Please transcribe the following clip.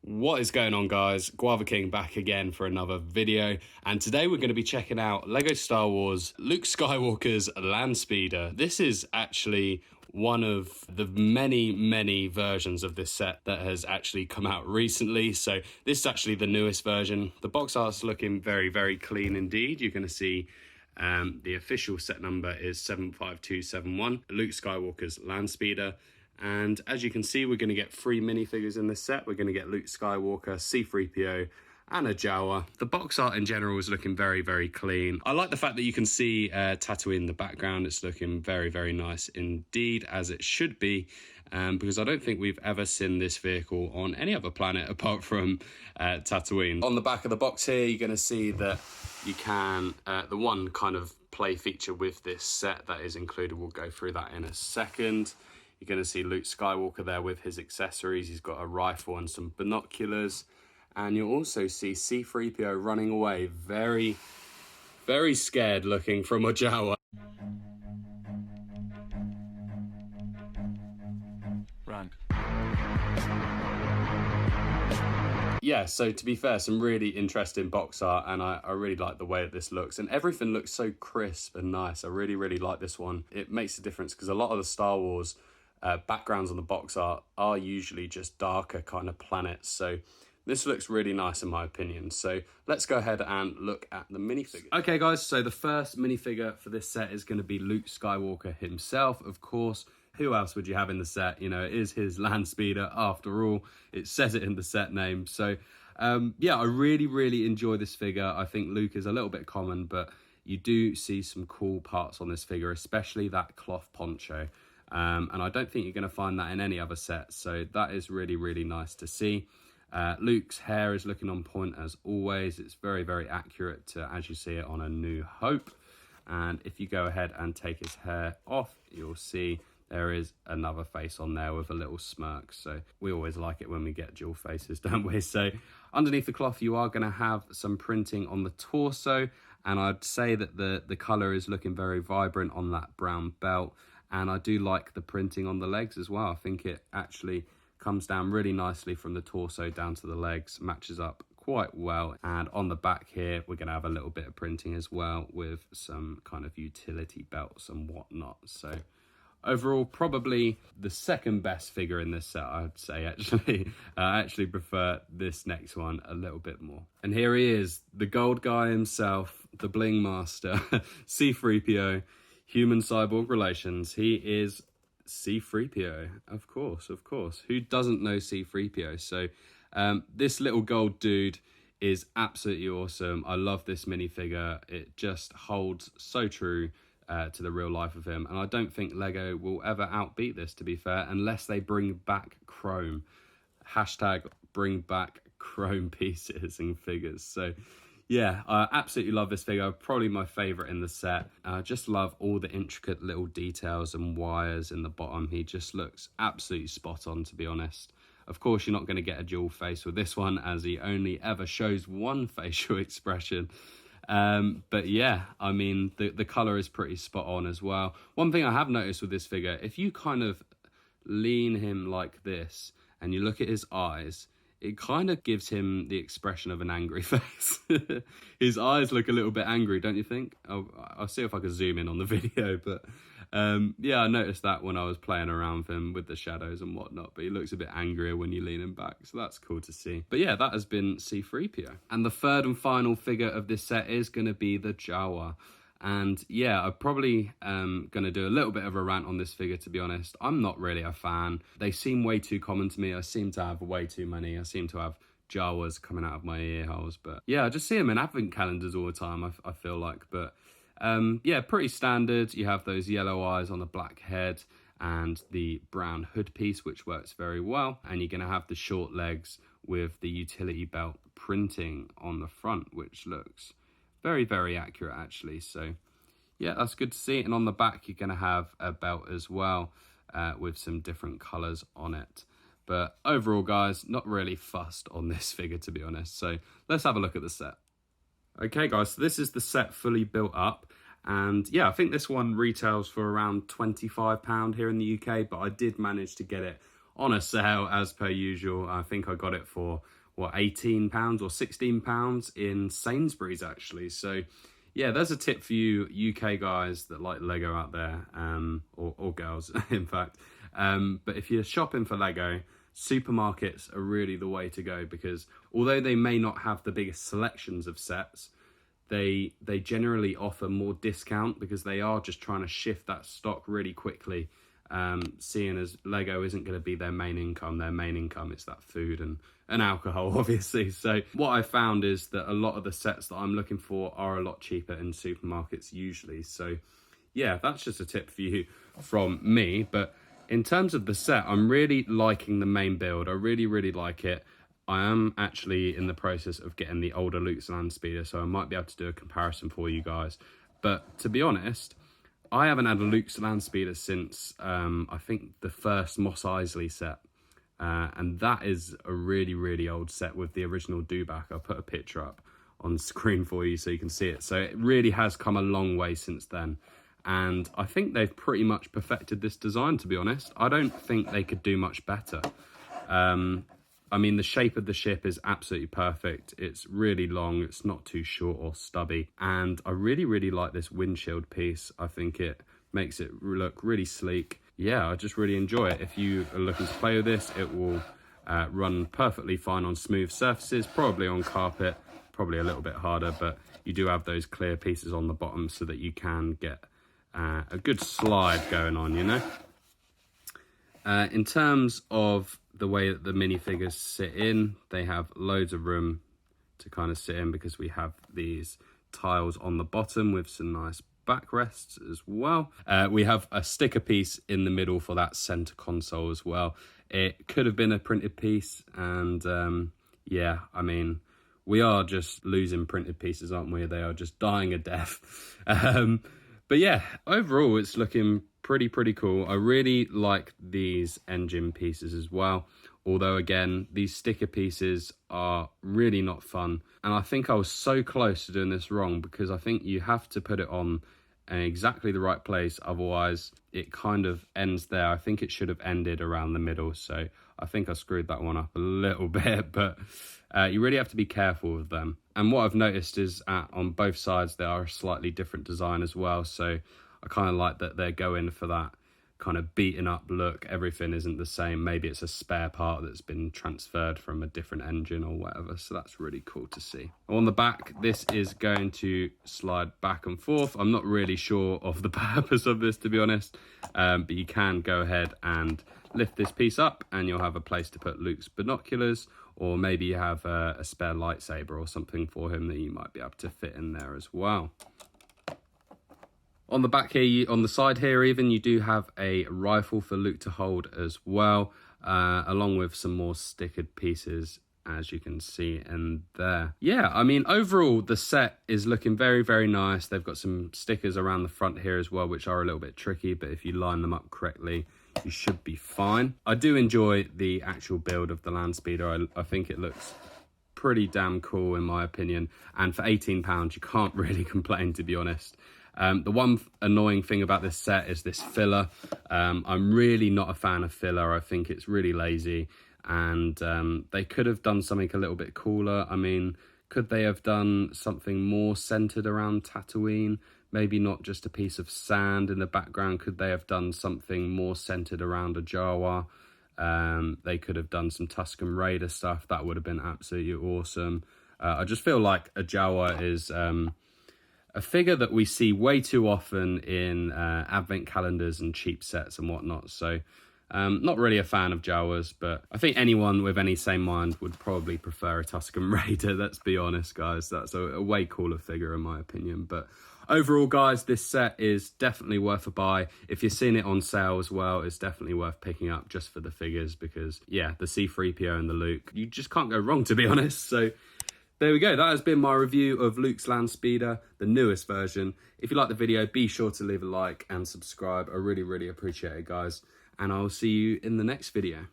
What is going on, guys? Guava King back again for another video, and today we're going to be checking out Lego Star Wars Luke Skywalker's Landspeeder. This is actually one of the many versions of this set that has actually come out recently, so this is actually the newest version. The box art's looking very clean indeed. You're going to see the official set number is 75271, Luke Skywalker's Landspeeder. And as you can see, we're going to get 3 minifigures in this set. We're going to get Luke Skywalker, C-3PO, and a Jawa. The box art in general is looking very clean. I like the fact that you can see Tatooine in the background. It's looking very nice indeed, as it should be, because I don't think we've ever seen this vehicle on any other planet apart from Tatooine. On the back of the box here, you're going to see that you can, the one kind of play feature with this set that is included, we'll go through that in a second. You're going to see Luke Skywalker there with his accessories. He's got a rifle and some binoculars. And you'll also see C-3PO running away, very scared looking from a Jawa. Run. Yeah, so to be fair, some really interesting box art, and I really like the way that this looks, and everything looks so crisp and nice. I really like this one. It makes a difference because a lot of the Star Wars backgrounds on the box art are usually just darker kind of planets, so this looks really nice in my opinion. So let's go ahead and look at the minifigure. Okay guys, so the first minifigure for this set is going to be Luke Skywalker himself, of course. Who else would you have in the set? You know, it is his Landspeeder after all. It says it in the set name. So yeah, I really enjoy this figure. I think Luke is a little bit common, but you do see some cool parts on this figure, especially that cloth poncho. And I don't think you're going to find that in any other set, so that is really nice to see. Luke's hair is looking on point as always. It's very accurate to as you see it on A New Hope. And if you go ahead and take his hair off, you'll see there is another face on there with a little smirk. So we always like it when we get dual faces, don't we? So underneath the cloth, you are going to have some printing on the torso. And I'd say that the colour is looking very vibrant on that brown belt. And I do like the printing on the legs as well. I think it actually comes down really nicely from the torso down to the legs, matches up quite well. And on the back here, we're gonna have a little bit of printing as well with some kind of utility belts and whatnot. So overall, probably the second best figure in this set, I'd say actually. I actually prefer this next one a little bit more. And here he is, the gold guy himself, the bling master, C-3PO. Human cyborg relations. He is C-3PO, of course. Who doesn't know C-3PO? So this little gold dude is absolutely awesome. I love this minifigure. It just holds so true to the real life of him. And I don't think Lego will ever outbeat this, to be fair, unless they bring back chrome. Hashtag bring back chrome pieces and figures. So yeah, I absolutely love this figure. Probably my favorite in the set. I just love all the intricate little details and wires in the bottom. He just looks absolutely spot on, to be honest. Of course, you're not going to get a dual face with this one, as he only ever shows one facial expression. But yeah, I mean, the color is pretty spot on as well. One thing I have noticed with this figure, if you kind of lean him like this and you look at his eyes, it kind of gives him the expression of an angry face. His eyes look a little bit angry, don't you think? I'll see if I can zoom in on the video, but yeah, I noticed that when I was playing around with him with the shadows and whatnot, but he looks a bit angrier when you lean him back, so that's cool to see. But yeah, that has been C-3PO. And the third and final figure of this set is going to be the Jawa. And yeah, I'm probably going to do a little bit of a rant on this figure, to be honest. I'm not really a fan. They seem way too common to me. I seem to have way too many. I seem to have Jawas coming out of my ear holes. But yeah, I just see them in advent calendars all the time, I feel like. But yeah, pretty standard. You have those yellow eyes on the black head and the brown hood piece, which works very well. And you're going to have the short legs with the utility belt printing on the front, which looks very accurate actually. So yeah, that's good to see. And on the back, you're going to have a belt as well with some different colors on it. But overall, guys, not really fussed on this figure, to be honest. So let's have a look at the set. Okay, guys, so this is the set fully built up. And yeah, I think this one retails for around £25 here in the UK, but I did manage to get it on a sale as per usual. I think I got it for, what, £18 or £16 in Sainsbury's actually. So yeah, there's a tip for you UK guys that like Lego out there, or girls in fact. But if you're shopping for Lego, supermarkets are really the way to go, because although they may not have the biggest selections of sets, they generally offer more discount because they are just trying to shift that stock really quickly, seeing as Lego isn't going to be their main income. Their main income is that food and alcohol, obviously. So what I found is that a lot of the sets that I'm looking for are a lot cheaper in supermarkets usually. So yeah, that's just a tip for you from me. But in terms of the set, I'm really liking the main build. I really like it. I am actually in the process of getting the older Luke's Landspeeder, so I might be able to do a comparison for you guys. But to be honest, I haven't had a Luke's Landspeeder since I think the first Mos Eisley set. And that is a really old set with the original do-back. I'll put a picture up on screen for you so you can see it. So it really has come a long way since then. And I think they've pretty much perfected this design, to be honest. I don't think they could do much better. I mean, the shape of the ship is absolutely perfect. It's really long. It's not too short or stubby. And I really like this windshield piece. I think it makes it look really sleek. Yeah, I just really enjoy it. If you are looking to play with this, it will run perfectly fine on smooth surfaces, probably on carpet, probably a little bit harder, but you do have those clear pieces on the bottom so that you can get a good slide going on, you know? In terms of the way that the minifigures sit in, they have loads of room to kind of sit in because we have these tiles on the bottom with some nice backrests as well. We have a sticker piece in the middle for that center console as well. It could have been a printed piece, and yeah, I mean, we are just losing printed pieces, aren't we? They are just dying a death. But yeah, overall it's looking pretty cool. I really like these engine pieces as well, although again, these sticker pieces are really not fun. And I think I was so close to doing this wrong, because I think you have to put it on in exactly the right place, otherwise it kind of ends there. I think it should have ended around the middle, so I think I screwed that one up a little bit, but you really have to be careful with them. And what I've noticed is on both sides there are a slightly different design as well, so I kind of like that they're going for that kind of beaten up look. Everything isn't the same. Maybe it's a spare part that's been transferred from a different engine or whatever, so that's really cool to see. On the back, this is going to slide back and forth. I'm not really sure of the purpose of this, to be honest, but you can go ahead and lift this piece up and you'll have a place to put Luke's binoculars, or maybe you have a spare lightsaber or something for him that you might be able to fit in there as well. On the back here, on the side here even, you do have a rifle for Luke to hold as well, along with some more stickered pieces, as you can see in there. Yeah, I mean, overall, the set is looking very nice. They've got some stickers around the front here as well, which are a little bit tricky, but if you line them up correctly, you should be fine. I do enjoy the actual build of the Landspeeder. I think it looks pretty damn cool in my opinion, and for £18 you can't really complain, to be honest. The one annoying thing about this set is this filler. I'm really not a fan of filler. I think it's really lazy, and they could have done something a little bit cooler. I mean, could they have done something more centered around Tatooine? Maybe not just a piece of sand in the background. Could they have done something more centered around a Jawa? They could have done some Tusken Raider stuff. That would have been absolutely awesome. I just feel like a Jawa is a figure that we see way too often in advent calendars and cheap sets and whatnot. So not really a fan of Jawas, but I think anyone with any sane mind would probably prefer a Tusken Raider. Let's be honest, guys. That's a way cooler figure in my opinion. But overall, guys, this set is definitely worth a buy. If you're seeing it on sale as well, it's definitely worth picking up just for the figures, because yeah, the C-3PO and the Luke, you just can't go wrong, to be honest. So there we go. That has been my review of Luke's Landspeeder, the newest version. If you like the video, be sure to leave a like and subscribe. I really appreciate it, guys. And I'll see you in the next video.